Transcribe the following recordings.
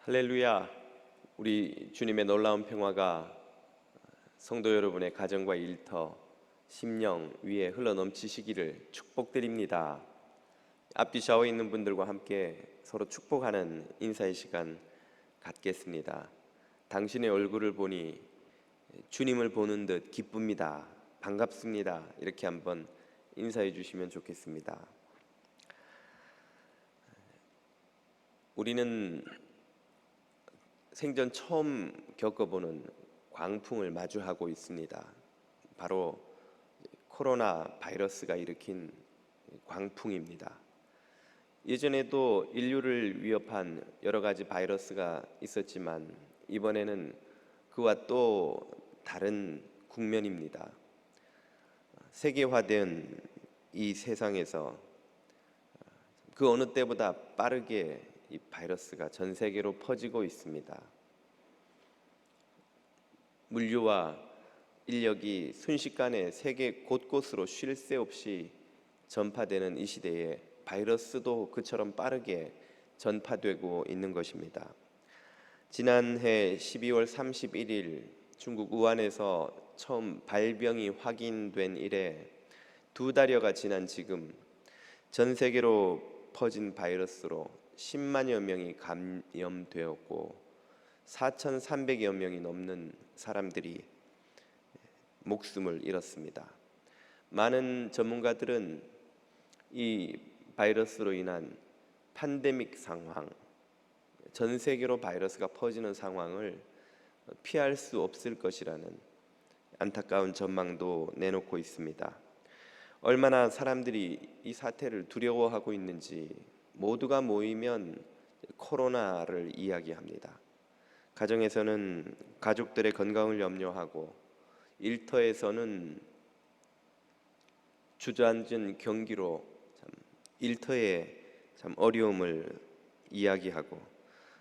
할렐루야. 우리 주님의 놀라운 평화가 성도 여러분의 가정과 일터, 심령 위에 흘러넘치시기를 축복드립니다. 앞뒤 좌우에 있는 분들과 함께 서로 축복하는 인사의 시간 갖겠습니다. 당신의 얼굴을 보니 주님을 보는 듯 기쁩니다. 반갑습니다. 이렇게 한번 인사해 주시면 좋겠습니다. 우리는 생전 처음 겪어보는 광풍을 마주하고 있습니다. 바로 코로나 바이러스가 일으킨 광풍입니다. 예전에도 인류를 위협한 여러 가지 바이러스가 있었지만 이번에는 그와 또 다른 국면입니다. 세계화된 이 세상에서 그 어느 때보다 빠르게 이 바이러스가 전 세계로 퍼지고 있습니다. 물류와 인력이 순식간에 세계 곳곳으로 쉴 새 없이 전파되는 이 시대에 바이러스도 그처럼 빠르게 전파되고 있는 것입니다. 지난해 12월 31일 중국 우한에서 처음 발병이 확인된 이래 2달여가 지난 지금 전 세계로 퍼진 바이러스로 10만여 명이 감염되었고 4,300여 명이 넘는 사람들이 목숨을 잃었습니다. 많은 전문가들은 이 바이러스로 인한 팬데믹 상황, 전 세계로 바이러스가 퍼지는 상황을 피할 수 없을 것이라는 안타까운 전망도 내놓고 있습니다. 얼마나 사람들이 이 사태를 두려워하고 있는지 모두가 모이면 코로나를 이야기합니다. 가정에서는 가족들의 건강을 염려하고 일터에서는 주저앉은 경기로 일터의 어려움을 이야기하고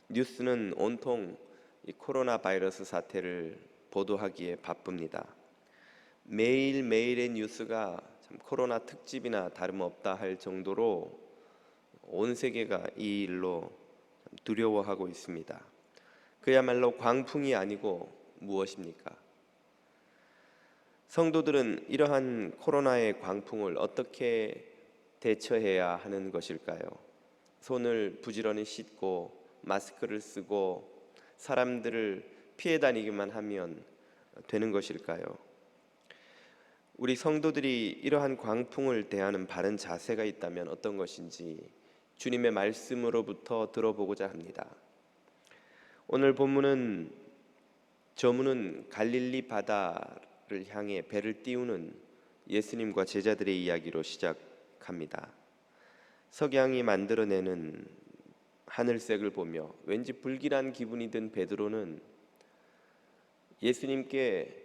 뉴스는 온통 이 코로나 바이러스 사태를 보도하기에 바쁩니다. 매일매일의 뉴스가 코로나 특집이나 다름없다 할 정도로 온 세계가 이 일로 두려워하고 있습니다. 그야말로 광풍이 아니고 무엇입니까? 성도들은 이러한 코로나의 광풍을 어떻게 대처해야 하는 것일까요? 손을 부지런히 씻고 마스크를 쓰고 사람들을 피해 다니기만 하면 되는 것일까요? 우리 성도들이 이러한 광풍을 대하는 바른 자세가 있다면 어떤 것인지 주님의 말씀으로부터 들어보고자 합니다. 오늘 본문은 저문은 갈릴리 바다를 향해 배를 띄우는 예수님과 제자들의 이야기로 시작합니다. 석양이 만들어내는 하늘색을 보며 왠지 불길한 기분이 든 베드로는 예수님께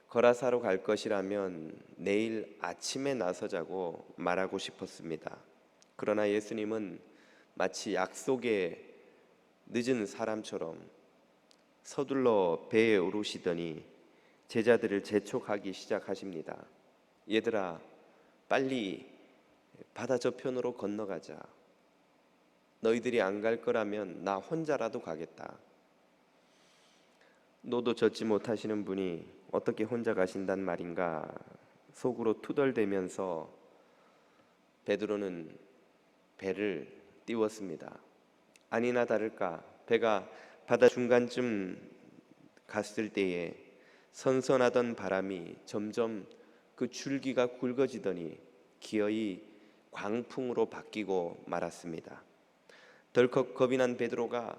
거라사로 갈 것이라면 내일 아침에 나서자고 말하고 싶었습니다. 그러나 예수님은 마치 약속에 늦은 사람처럼 서둘러 배에 오르시더니 제자들을 재촉하기 시작하십니다. 얘들아, 빨리 바다 저편으로 건너가자. 너희들이 안 갈 거라면 나 혼자라도 가겠다. 너도 젖지 못하시는 분이 어떻게 혼자 가신단 말인가 속으로 투덜대면서 베드로는 배를 띄웠습니다. 아니나 다를까 배가 바다 중간쯤 갔을 때에 선선하던 바람이 점점 그 줄기가 굵어지더니 기어이 광풍으로 바뀌고 말았습니다. 덜컥 겁이 난 베드로가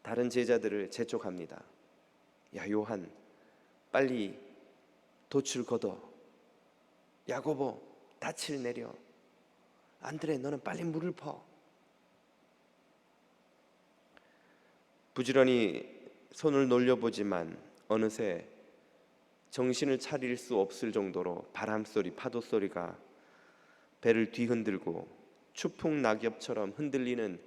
다른 제자들을 재촉합니다. 야, 요한, 빨리 돛을 걷어. 야고보, 닻을 내려. 안드레, 너는 빨리 물을 퍼. 부지런히 손을 놀려보지만 어느새 정신을 차릴 수 없을 정도로 바람소리, 파도소리가 배를 뒤흔들고 추풍 낙엽처럼 흔들리는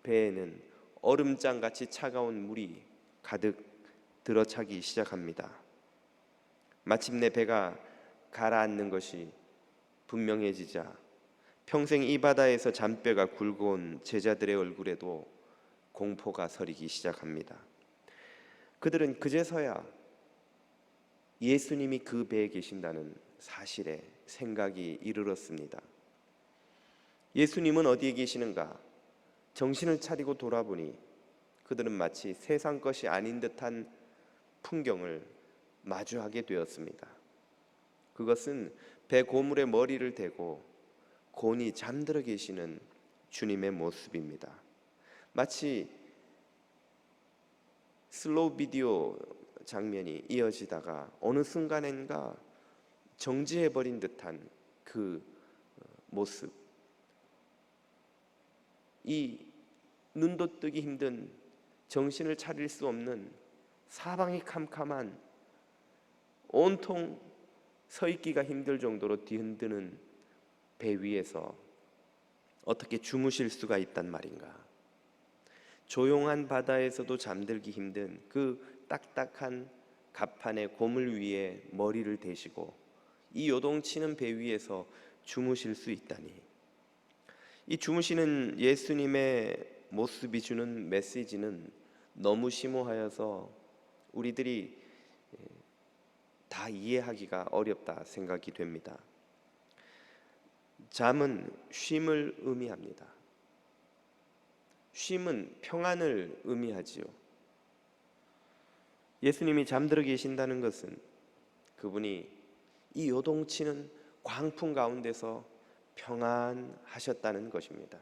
배에는 얼음장같이 차가운 물이 가득 들어차기 시작합니다. 마침내 배가 가라앉는 것이 분명해지자 평생 이 바다에서 잔뼈가 굵어온 제자들의 얼굴에도 공포가 서리기 시작합니다. 그들은 그제서야 예수님이 그 배에 계신다는 사실에 생각이 이르렀습니다. 예수님은 어디에 계시는가? 정신을 차리고 돌아보니 그들은 마치 세상 것이 아닌 듯한 풍경을 마주하게 되었습니다. 그것은 배 고물에 머리를 대고 곤히 잠들어 계시는 주님의 모습입니다. 마치 슬로우 비디오 장면이 이어지다가 어느 순간엔가 정지해버린 듯한 그 모습, 이 눈도 뜨기 힘든, 정신을 차릴 수 없는, 사방이 캄캄한, 온통 서 있기가 힘들 정도로 뒤흔드는 배 위에서 어떻게 주무실 수가 있단 말인가? 조용한 바다에서도 잠들기 힘든 그 딱딱한 갑판의 고물 위에 머리를 대시고 이 요동치는 배 위에서 주무실 수 있다니, 이 주무시는 예수님의 모습이 주는 메시지는 너무 심오하여서 우리들이 다 이해하기가 어렵다 생각이 됩니다. 잠은 쉼을 의미합니다. 쉼은 평안을 의미하지요. 예수님이 잠들어 계신다는 것은 그분이 이 요동치는 광풍 가운데서 평안하셨다는 것입니다.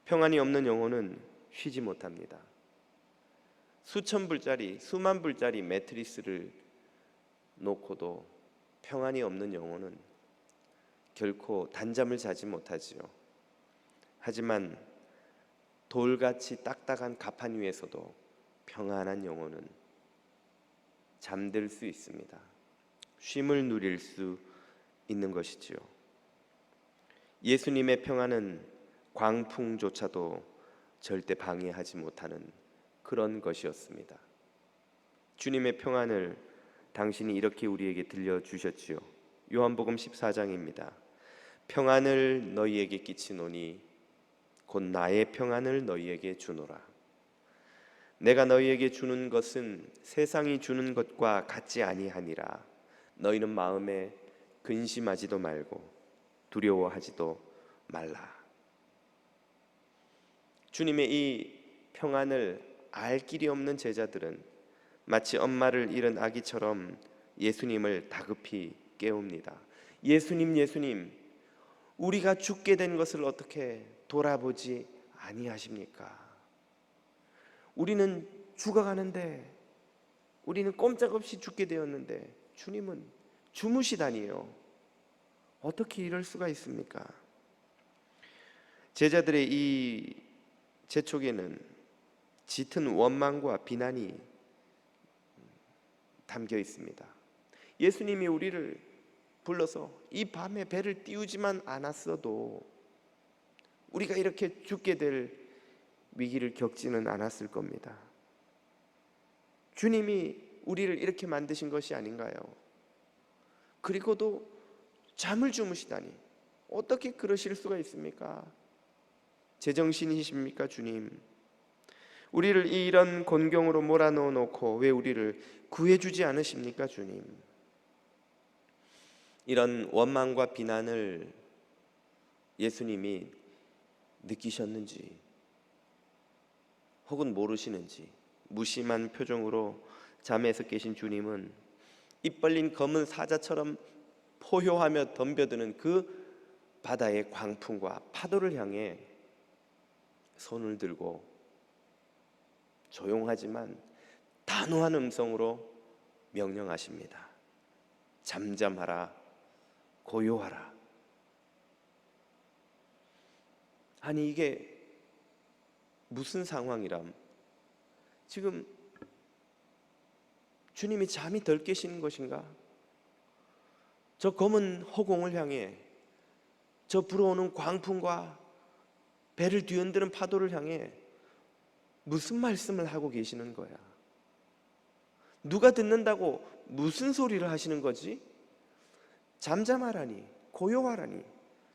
평안이 없는 영혼은 쉬지 못합니다. 수천 불짜리, 수만 불짜리 매트리스를 놓고도 평안이 없는 영혼은 결코 단잠을 자지 못하지요. 하지만 돌같이 딱딱한 갑판 위에서도 평안한 영혼은 잠들 수 있습니다. 쉼을 누릴 수 있는 것이지요. 예수님의 평안은 광풍조차도 절대 방해하지 못하는 그런 것이었습니다. 주님의 평안을 당신이 이렇게 우리에게 들려주셨지요. 요한복음 14장입니다. 평안을 너희에게 끼치노니 곧 나의 평안을 너희에게 주노라. 내가 너희에게 주는 것은 세상이 주는 것과 같지 아니하니라. 너희는 마음에 근심하지도 말고 두려워하지도 말라. 주님의 이 평안을 알 길이 없는 제자들은 마치 엄마를 잃은 아기처럼 예수님을 다급히 깨웁니다. 예수님, 예수님, 우리가 죽게 된 것을 어떻게 돌아보지 아니하십니까? 우리는 죽어가는데, 우리는 꼼짝없이 죽게 되었는데 주님은 주무시다니요. 어떻게 이럴 수가 있습니까? 제자들의 이 재촉에는 짙은 원망과 비난이 담겨 있습니다. 예수님이 우리를 불러서 이 밤에 배를 띄우지만 않았어도 우리가 이렇게 죽게 될 위기를 겪지는 않았을 겁니다. 주님이 우리를 이렇게 만드신 것이 아닌가요? 그리고도 잠을 주무시다니 어떻게 그러실 수가 있습니까? 제정신이십니까, 주님? 우리를 이런 곤경으로 몰아넣어 놓고 왜 우리를 구해주지 않으십니까, 주님? 이런 원망과 비난을 예수님이 느끼셨는지 혹은 모르시는지 무심한 표정으로 잠에서 깨신 주님은 입 벌린 검은 사자처럼 포효하며 덤벼드는 그 바다의 광풍과 파도를 향해 손을 들고 조용하지만 단호한 음성으로 명령하십니다. 잠잠하라, 고요하라. 아니 이게 무슨 상황이람? 지금 주님이 잠이 덜 깨시는 것인가? 저 검은 허공을 향해, 저 불어오는 광풍과 배를 뒤흔드는 파도를 향해 무슨 말씀을 하고 계시는 거야? 누가 듣는다고 무슨 소리를 하시는 거지? 잠잠하라니, 고요하라니.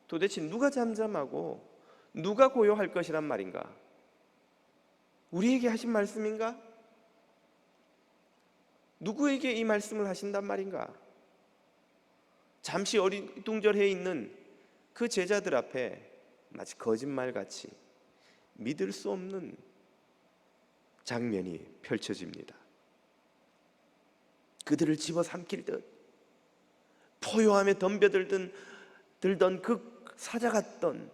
도대체 누가 잠잠하고 누가 고요할 것이란 말인가? 우리에게 하신 말씀인가? 누구에게 이 말씀을 하신단 말인가? 잠시 어리둥절해 있는 그 제자들 앞에 마치 거짓말같이 믿을 수 없는 장면이 펼쳐집니다. 그들을 집어삼킬 듯 포효함에 덤벼들던 그 사자 같던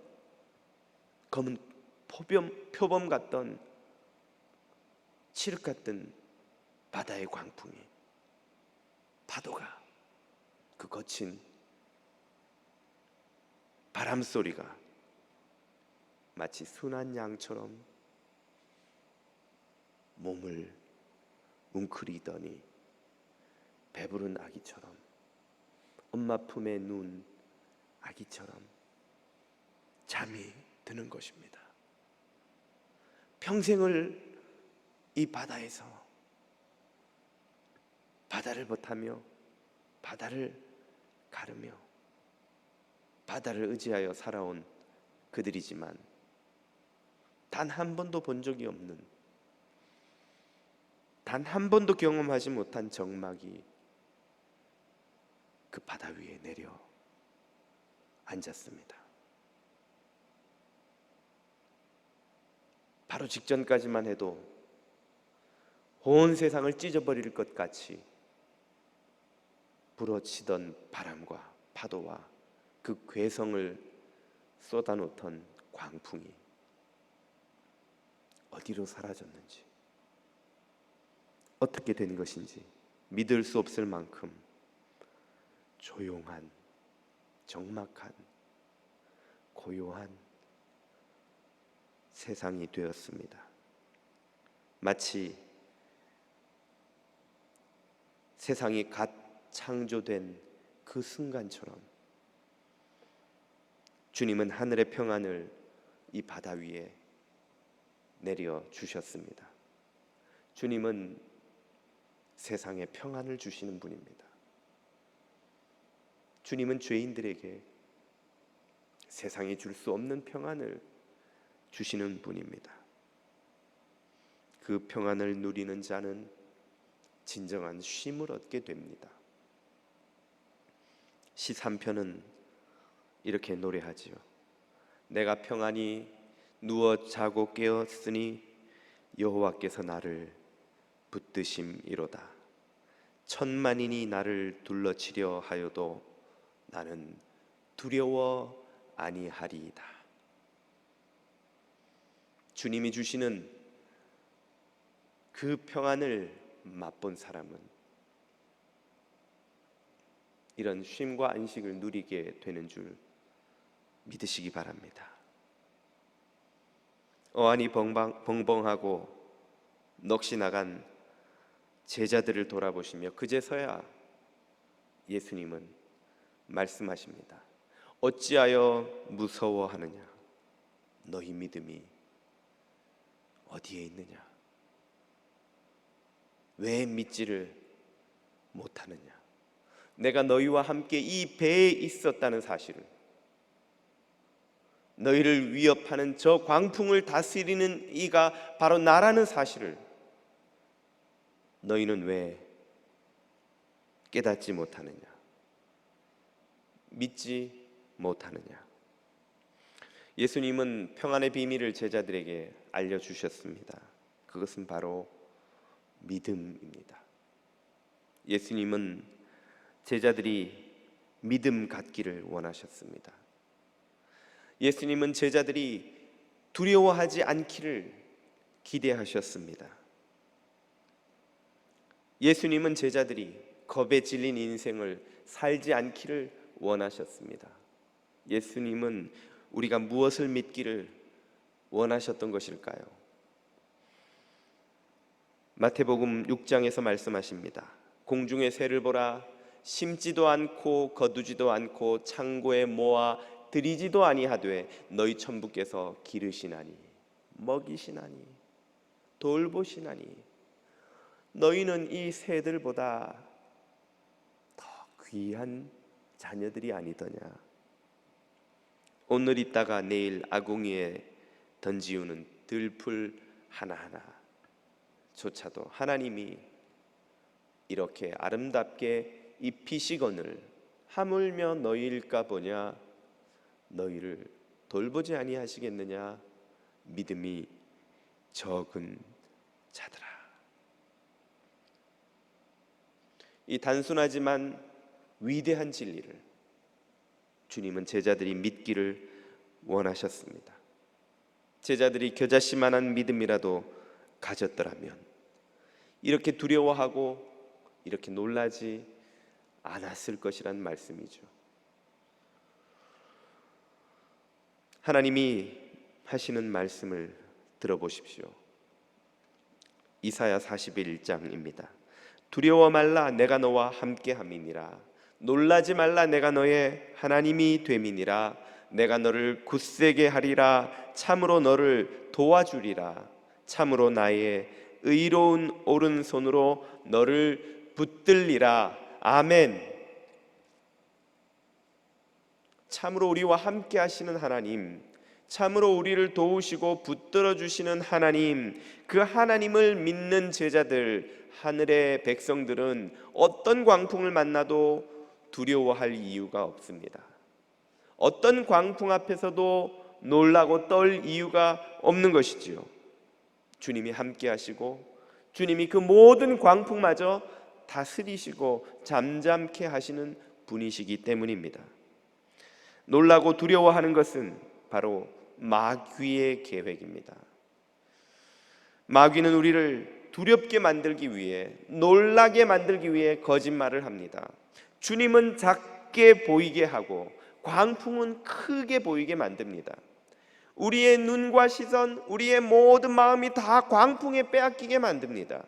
검은 표범 같던 칠흑 같던 바다의 광풍이, 파도가, 그 거친 바람 소리가 마치 순한 양처럼 몸을 웅크리더니 배부른 아기처럼, 엄마 품에 누운 아기처럼 잠이 드는 것입니다. 평생을 이 바다에서 바다를 버타며 바다를 가르며 바다를 의지하여 살아온 그들이지만 단 한 번도 본 적이 없는, 단 한 번도 경험하지 못한 적막이 그 바다 위에 내려 앉았습니다. 바로 직전까지만 해도 온 세상을 찢어버릴 것 같이 불어치던 바람과 파도와 그 괴성을 쏟아놓던 광풍이 어디로 사라졌는지, 어떻게 된 것인지 믿을 수 없을 만큼 조용한, 적막한, 고요한 세상이 되었습니다. 마치 세상이 갓 창조된 그 순간처럼 주님은 하늘의 평안을 이 바다 위에 내려 주셨습니다. 주님은 세상에 평안을 주시는 분입니다. 주님은 죄인들에게 세상이 줄 수 없는 평안을 주시는 분입니다. 그 평안을 누리는 자는 진정한 쉼을 얻게 됩니다. 시 3편은 이렇게 노래하지요. 내가 평안히 누워 자고 깨었으니 여호와께서 나를 붙드심이로다. 천만인이 나를 둘러치려 하여도 나는 두려워 아니하리이다. 주님이 주시는 그 평안을 맛본 사람은 이런 쉼과 안식을 누리게 되는 줄 믿으시기 바랍니다. 어안이 벙벙하고 넋이 나간 제자들을 돌아보시며 그제서야 예수님은 말씀하십니다. 어찌하여 무서워하느냐? 너희 믿음이 어디에 있느냐? 왜 믿지를 못하느냐? 내가 너희와 함께 이 배에 있었다는 사실을, 너희를 위협하는 저 광풍을 다스리는 이가 바로 나라는 사실을 너희는 왜 깨닫지 못하느냐? 믿지 못하느냐? 예수님은 평안의 비밀을 제자들에게 알려주셨습니다. 그것은 바로 믿음입니다. 예수님은 제자들이 믿음 갖기를 원하셨습니다. 예수님은 제자들이 두려워하지 않기를 기대하셨습니다. 예수님은 제자들이 겁에 질린 인생을 살지 않기를 원하셨습니다. 예수님은 우리가 무엇을 믿기를 원하셨던 것일까요? 마태복음 6장에서 말씀하십니다. 공중의 새를 보라. 심지도 않고 거두지도 않고 창고에 모아 들이지도 아니하되 너희 천부께서 기르시나니 먹이시나니 돌보시나니 너희는 이 새들보다 더 귀한 자녀들이 아니더냐? 오늘 있다가 내일 아궁이에 던지우는 들풀 하나하나조차도 하나님이 이렇게 아름답게 입히시거늘 하물며 너희일까 보냐, 너희를 돌보지 아니하시겠느냐, 믿음이 적은 자들아. 이 단순하지만 위대한 진리를 주님은 제자들이 믿기를 원하셨습니다. 제자들이 겨자씨만한 믿음이라도 가졌더라면 이렇게 두려워하고 이렇게 놀라지 않았을 것이란 말씀이죠. 하나님이 하시는 말씀을 들어보십시오. 이사야 41장입니다. 두려워 말라, 내가 너와 함께함이니라. 놀라지 말라, 내가 너의 하나님이 됨이니라. 내가 너를 굳세게 하리라. 참으로 너를 도와주리라. 참으로 나의 의로운 오른손으로 너를 붙들리라. 아멘. 참으로 우리와 함께 하시는 하나님, 참으로 우리를 도우시고 붙들어 주시는 하나님, 그 하나님을 믿는 제자들, 하늘의 백성들은 어떤 광풍을 만나도 두려워할 이유가 없습니다. 어떤 광풍 앞에서도 놀라고 떨 이유가 없는 것이지요. 주님이 함께 하시고 주님이 그 모든 광풍마저 다스리시고 잠잠케 하시는 분이시기 때문입니다. 놀라고 두려워하는 것은 바로 마귀의 계획입니다. 마귀는 우리를 두렵게 만들기 위해, 놀라게 만들기 위해 거짓말을 합니다. 주님은 작게 보이게 하고 광풍은 크게 보이게 만듭니다. 우리의 눈과 시선, 우리의 모든 마음이 다 광풍에 빼앗기게 만듭니다.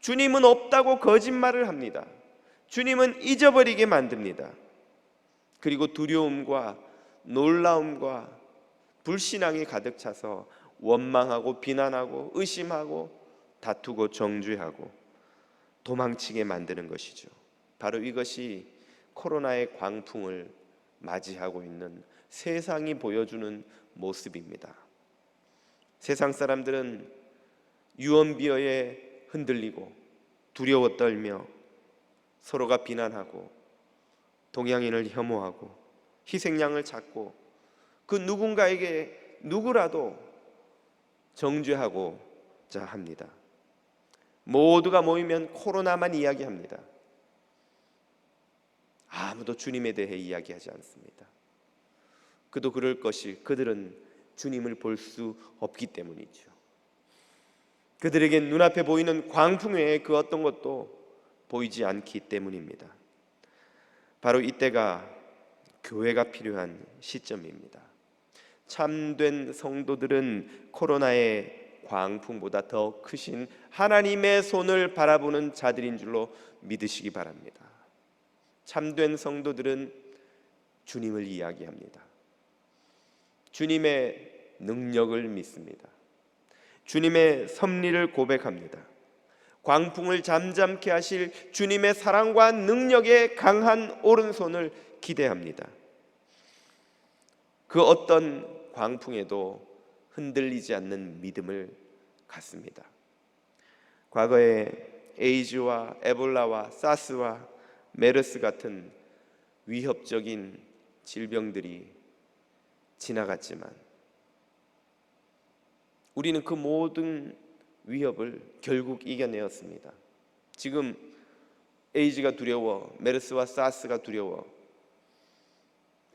주님은 없다고 거짓말을 합니다. 주님은 잊어버리게 만듭니다. 그리고 두려움과 놀라움과 불신앙이 가득 차서 원망하고 비난하고 의심하고 다투고 정죄하고 도망치게 만드는 것이죠. 바로 이것이 코로나의 광풍을 맞이하고 있는 세상이 보여주는 모습입니다. 세상 사람들은 유언비어에 흔들리고 두려워 떨며 서로가 비난하고 동양인을 혐오하고 희생양을 찾고 그 누군가에게 누구라도 정죄하고자 합니다. 모두가 모이면 코로나만 이야기합니다. 아무도 주님에 대해 이야기하지 않습니다. 그도 그럴 것이, 그들은 주님을 볼 수 없기 때문이죠. 그들에겐 눈앞에 보이는 광풍 외에 그 어떤 것도 보이지 않기 때문입니다. 바로 이때가 교회가 필요한 시점입니다. 참된 성도들은 코로나의 광풍보다 더 크신 하나님의 손을 바라보는 자들인 줄로 믿으시기 바랍니다. 참된 성도들은 주님을 이야기합니다. 주님의 능력을 믿습니다. 주님의 섭리를 고백합니다. 광풍을 잠잠케 하실 주님의 사랑과 능력의 강한 오른손을 기대합니다. 그 어떤 광풍에도 흔들리지 않는 믿음을 갖습니다. 과거에 에이즈와 에볼라와 사스와 메르스 같은 위협적인 질병들이 지나갔지만 우리는 그 모든 위협을 결국 이겨내었습니다. 지금 에이즈가 두려워, 메르스와 사스가 두려워,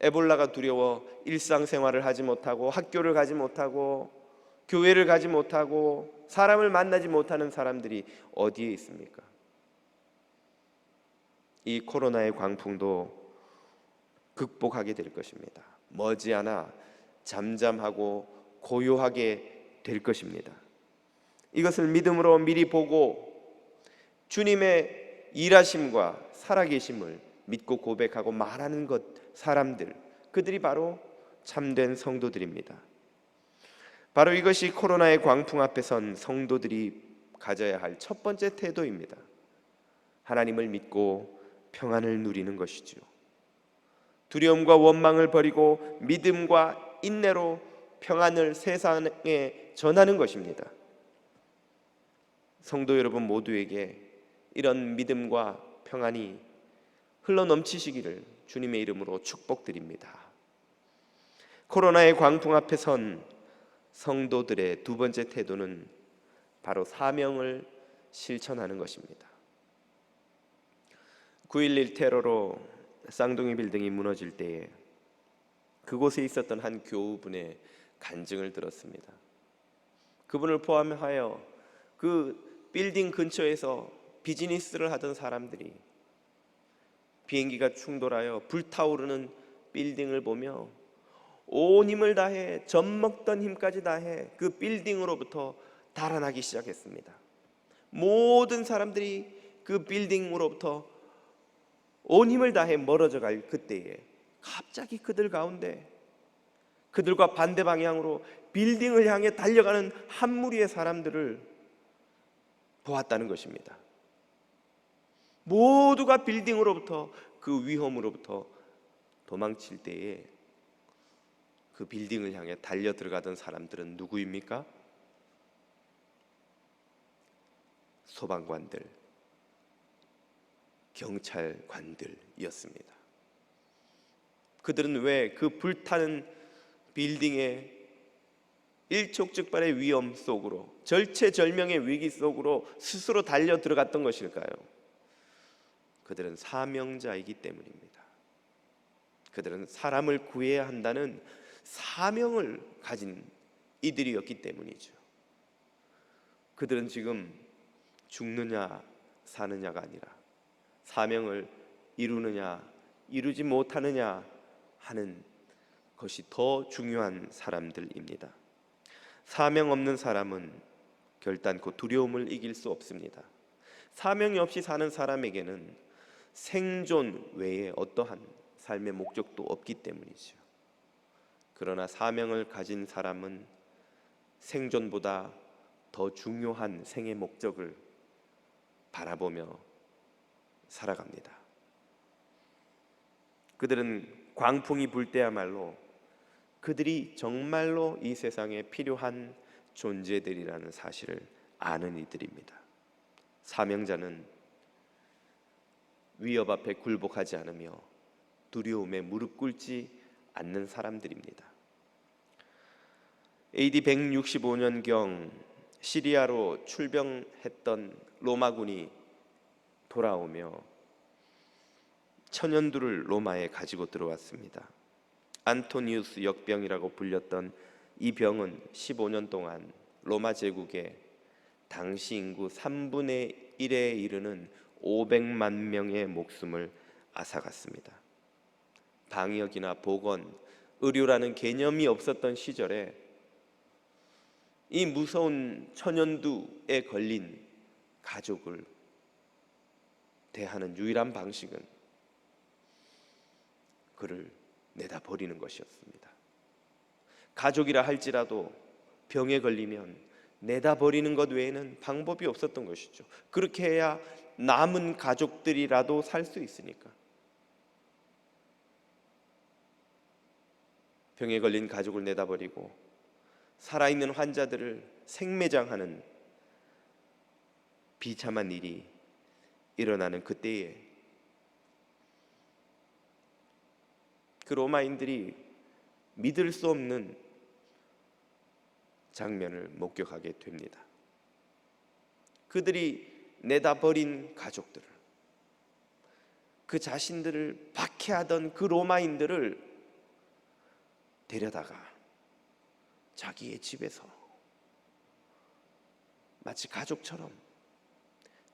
에볼라가 두려워 일상생활을 하지 못하고 학교를 가지 못하고 교회를 가지 못하고 사람을 만나지 못하는 사람들이 어디에 있습니까? 이 코로나의 광풍도 극복하게 될 것입니다. 머지않아 잠잠하고 고요하게 될 것입니다. 이것을 믿음으로 미리 보고 주님의 일하심과 살아계심을 믿고 고백하고 말하는 사람들, 그들이 바로 참된 성도들입니다. 바로 이것이 코로나의 광풍 앞에 선 성도들이 가져야 할 첫 번째 태도입니다. 하나님을 믿고 평안을 누리는 것이죠. 두려움과 원망을 버리고 믿음과 인내로 평안을 세상에 전하는 것입니다. 성도 여러분 모두에게 이런 믿음과 평안이 흘러넘치시기를 주님의 이름으로 축복드립니다. 코로나의 광풍 앞에 선 성도들의 두 번째 태도는 바로 사명을 실천하는 것입니다. 9.11 테러로 쌍둥이 빌딩이 무너질 때에 그곳에 있었던 한 교우분의 간증을 들었습니다. 그분을 포함하여 그 빌딩 근처에서 비즈니스를 하던 사람들이 비행기가 충돌하여 불타오르는 빌딩을 보며 온 힘을 다해 젖먹던 힘까지 다해 그 빌딩으로부터 달아나기 시작했습니다. 모든 사람들이 그 빌딩으로부터 온 힘을 다해 멀어져 갈 그때에 갑자기 그들 가운데 그들과 반대 방향으로 빌딩을 향해 달려가는 한 무리의 사람들을 보았다는 것입니다. 모두가 빌딩으로부터 그 위험으로부터 도망칠 때에 그 빌딩을 향해 달려 들어가던 사람들은 누구입니까? 소방관들, 경찰관들이었습니다. 그들은 왜 그 불타는 빌딩의 일촉즉발의 위험 속으로, 절체절명의 위기 속으로 스스로 달려 들어갔던 것일까요? 그들은 사명자이기 때문입니다. 그들은 사람을 구해야 한다는 사명을 가진 이들이었기 때문이죠. 그들은 지금 죽느냐 사느냐가 아니라 사명을 이루느냐 이루지 못하느냐 하는 것이 더 중요한 사람들입니다. 사명 없는 사람은 결단코 두려움을 이길 수 없습니다. 사명이 없이 사는 사람에게는 생존 외에 어떠한 삶의 목적도 없기 때문이죠. 그러나 사명을 가진 사람은 생존보다 더 중요한 생의 목적을 바라보며 살아갑니다. 그들은 광풍이 불 때야말로 그들이 정말로 이 세상에 필요한 존재들이라는 사실을 아는 이들입니다. 사명자는 위협 앞에 굴복하지 않으며 두려움에 무릎 꿇지 않는 사람들입니다. AD 165년경 시리아로 출병했던 로마군이 돌아오며 천연두를 로마에 가지고 들어왔습니다. 안토니우스 역병이라고 불렸던 이 병은 15년 동안 로마 제국의 당시 인구 3분의 1에 이르는 500만 명의 목숨을 앗아갔습니다. 방역이나 보건, 의료라는 개념이 없었던 시절에 이 무서운 천연두에 걸린 가족을 대하는 유일한 방식은 그를 내다버리는 것이었습니다. 가족이라 할지라도 병에 걸리면 내다버리는 것 외에는 방법이 없었던 것이죠. 그렇게 해야 남은 가족들이라도 살 수 있으니까. 병에 걸린 가족을 내다버리고 살아있는 환자들을 생매장하는 비참한 일이 일어나는 그때에 그 로마인들이 믿을 수 없는 장면을 목격하게 됩니다. 그들이 내다버린 가족들을, 그 자신들을 박해하던 그 로마인들을 데려다가 자기의 집에서 마치 가족처럼,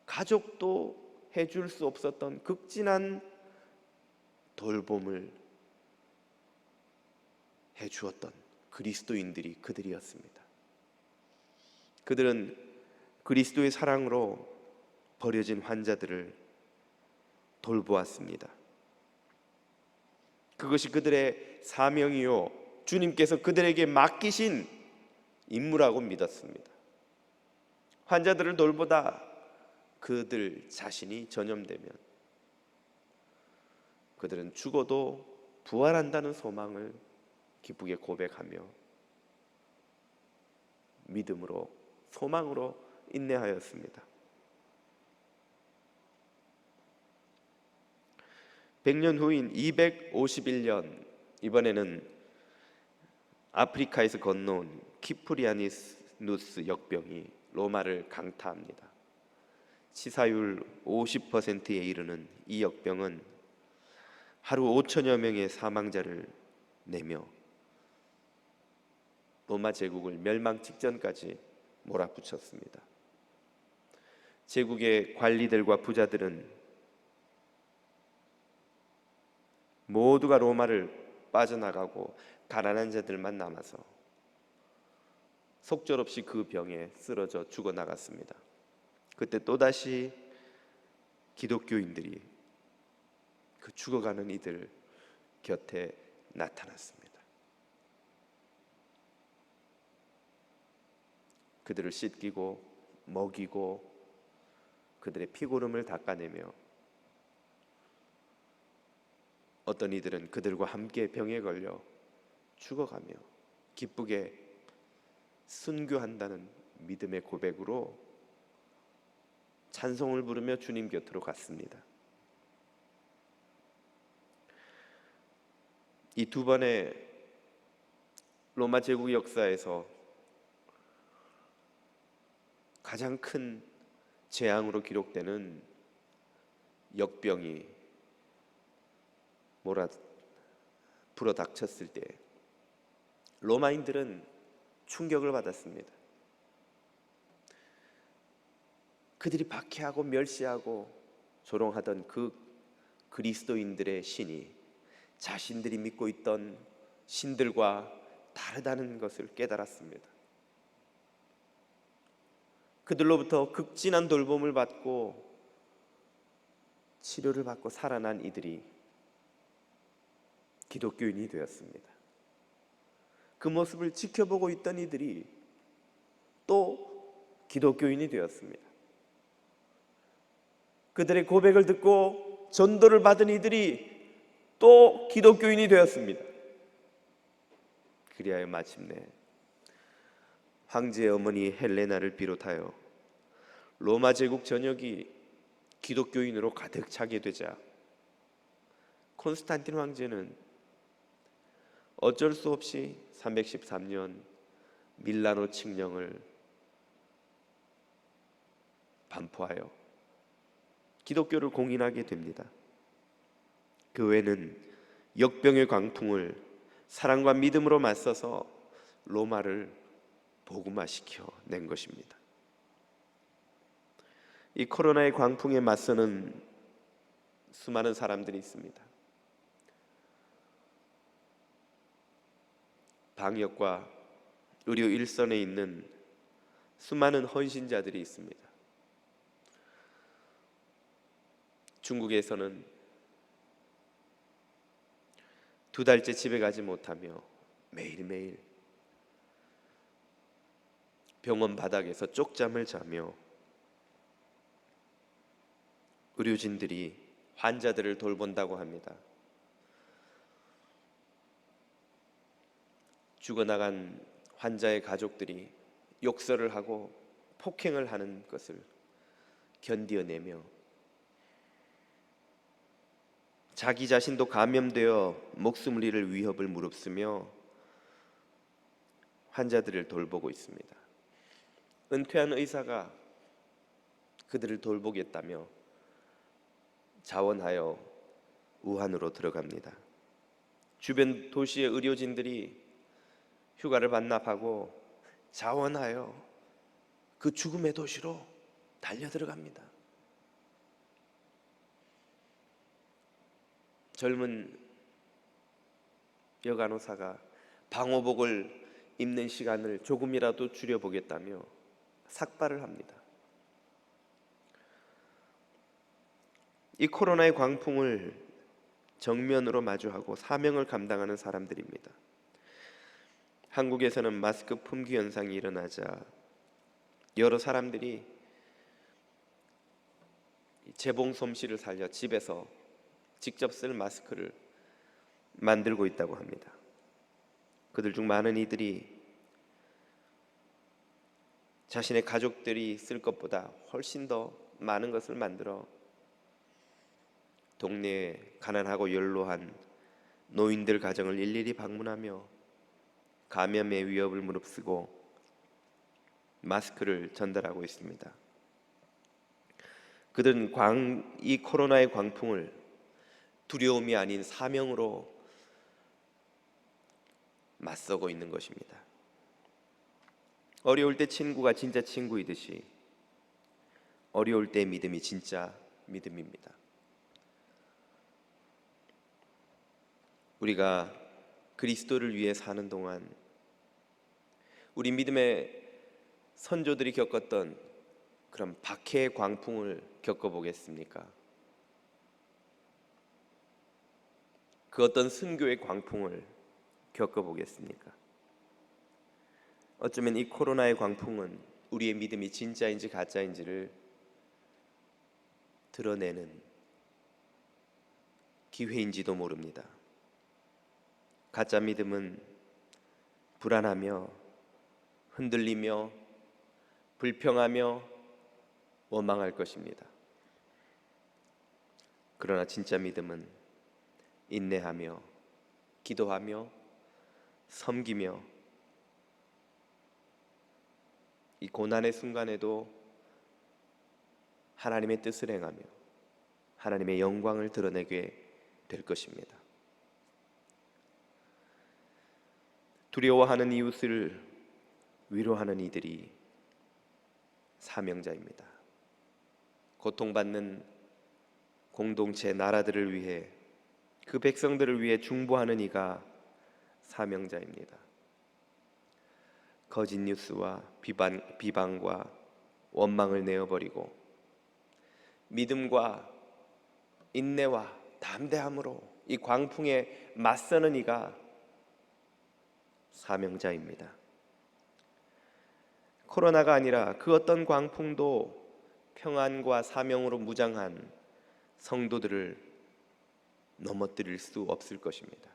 가족도 해줄 수 없었던 극진한 돌봄을 해주었던 그리스도인들이 그들이었습니다. 그들은 그리스도의 사랑으로 버려진 환자들을 돌보았습니다. 그것이 그들의 사명이요, 주님께서 그들에게 맡기신 임무라고 믿었습니다. 환자들을 돌보다 그들 자신이 전염되면 그들은 죽어도 부활한다는 소망을 기쁘게 고백하며 믿음으로, 소망으로 인내하였습니다. 100년 후인 251년, 이번에는 아프리카에서 건너온 키프리아니누스 역병이 로마를 강타합니다. 치사율 50%에 이르는 이 역병은 하루 5천여 명의 사망자를 내며 로마 제국을 멸망 직전까지 몰아붙였습니다. 제국의 관리들과 부자들은 모두가 로마를 빠져나가고 가난한 자들만 남아서 속절없이 그 병에 쓰러져 죽어나갔습니다. 그때 또다시 기독교인들이 그 죽어가는 이들 곁에 나타났습니다. 그들을 씻기고 먹이고 그들의 피고름을 닦아내며 어떤 이들은 그들과 함께 병에 걸려 죽어가며 기쁘게 순교한다는 믿음의 고백으로 찬송을 부르며 주님 곁으로 갔습니다. 이 두 번의 로마 제국 역사에서 가장 큰 재앙으로 기록되는 역병이 불어닥쳤을 때 로마인들은 충격을 받았습니다. 그들이 박해하고 멸시하고 조롱하던 그 그리스도인들의 신이 자신들이 믿고 있던 신들과 다르다는 것을 깨달았습니다. 그들로부터 극진한 돌봄을 받고 치료를 받고 살아난 이들이 기독교인이 되었습니다. 그 모습을 지켜보고 있던 이들이 또 기독교인이 되었습니다. 그들의 고백을 듣고 전도를 받은 이들이 또 기독교인이 되었습니다. 그리하여 마침내 황제의 어머니 헬레나를 비롯하여 로마 제국 전역이 기독교인으로 가득 차게 되자 콘스탄틴 황제는 어쩔 수 없이 313년 밀라노 칙령을 반포하여 기독교를 공인하게 됩니다. 교회는 역병의 광풍을 사랑과 믿음으로 맞서서 로마를 복음화시켜 낸 것입니다. 이 코로나의 광풍에 맞서는 수많은 사람들이 있습니다. 방역과 의료 일선에 있는 수많은 헌신자들이 있습니다. 중국에서는 2달째 집에 가지 못하며 매일매일 병원 바닥에서 쪽잠을 자며 의료진들이 환자들을 돌본다고 합니다. 죽어나간 환자의 가족들이 욕설을 하고 폭행을 하는 것을 견디어내며 자기 자신도 감염되어 목숨을 잃을 위협을 무릅쓰며 환자들을 돌보고 있습니다. 은퇴한 의사가 그들을 돌보겠다며 자원하여 우한으로 들어갑니다. 주변 도시의 의료진들이 휴가를 반납하고 자원하여 그 죽음의 도시로 달려들어갑니다. 젊은 여간호사가 방호복을 입는 시간을 조금이라도 줄여보겠다며 삭발을 합니다. 이 코로나의 광풍을 정면으로 마주하고 사명을 감당하는 사람들입니다. 한국에서는 마스크 품귀 현상이 일어나자 여러 사람들이 재봉 솜씨를 살려 집에서 직접 쓸 마스크를 만들고 있다고 합니다. 그들 중 많은 이들이 자신의 가족들이 쓸 것보다 훨씬 더 많은 것을 만들어 동네에 가난하고 연로한 노인들 가정을 일일이 방문하며 감염의 위협을 무릅쓰고 마스크를 전달하고 있습니다. 그들은 이 코로나의 광풍을 두려움이 아닌 사명으로 맞서고 있는 것입니다. 어려울 때 친구가 진짜 친구이듯이 어려울 때 믿음이 진짜 믿음입니다. 우리가 그리스도를 위해 사는 동안 우리 믿음의 선조들이 겪었던 그런 박해의 광풍을 겪어보겠습니까? 그 어떤 순교의 광풍을 겪어보겠습니까? 어쩌면 이 코로나의 광풍은 우리의 믿음이 진짜인지 가짜인지를 드러내는 기회인지도 모릅니다. 가짜 믿음은 불안하며 흔들리며 불평하며 원망할 것입니다. 그러나 진짜 믿음은 인내하며 기도하며 섬기며 이 고난의 순간에도 하나님의 뜻을 행하며 하나님의 영광을 드러내게 될 것입니다. 두려워하는 이웃을 위로하는 이들이 사명자입니다. 고통받는 공동체 나라들을 위해 그 백성들을 위해 중보하는 이가 사명자입니다. 거짓 뉴스와 비방과 원망을 내어버리고 믿음과 인내와 담대함으로 이 광풍에 맞서는 이가 사명자입니다. 코로나가 아니라 그 어떤 광풍도 평안과 사명으로 무장한 성도들을 넘어뜨릴 수 없을 것입니다.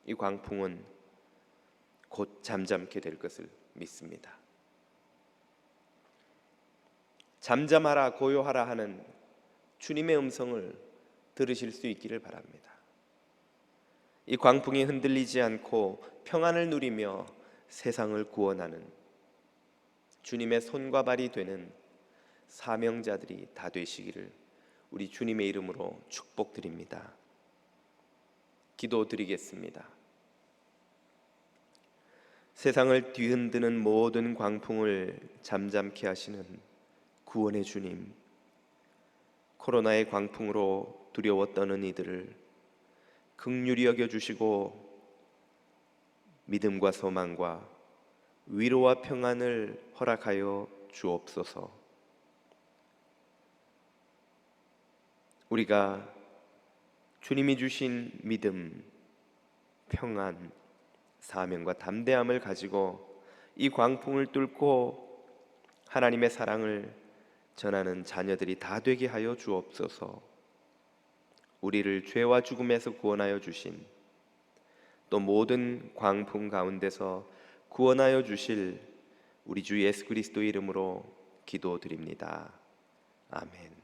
이 광풍은 곧 잠잠케 될 것을 믿습니다. 잠잠하라 고요하라 하는 주님의 음성을 들으실 수 있기를 바랍니다. 이 광풍이 흔들리지 않고 평안을 누리며 세상을 구원하는 주님의 손과 발이 되는 사명자들이 다 되시기를 우리 주님의 이름으로 축복드립니다. 기도드리겠습니다. 세상을 뒤흔드는 모든 광풍을 잠잠케 하시는 구원의 주님, 코로나의 광풍으로 두려워 떠는 이들을 긍휼히 여겨주시고 믿음과 소망과 위로와 평안을 허락하여 주옵소서. 우리가 주님이 주신 믿음, 평안, 사명과 담대함을 가지고 이 광풍을 뚫고 하나님의 사랑을 전하는 자녀들이 다 되게 하여 주옵소서. 우리를 죄와 죽음에서 구원하여 주신 또 모든 광풍 가운데서 구원하여 주실 우리 주 예수 그리스도의 이름으로 기도드립니다. 아멘.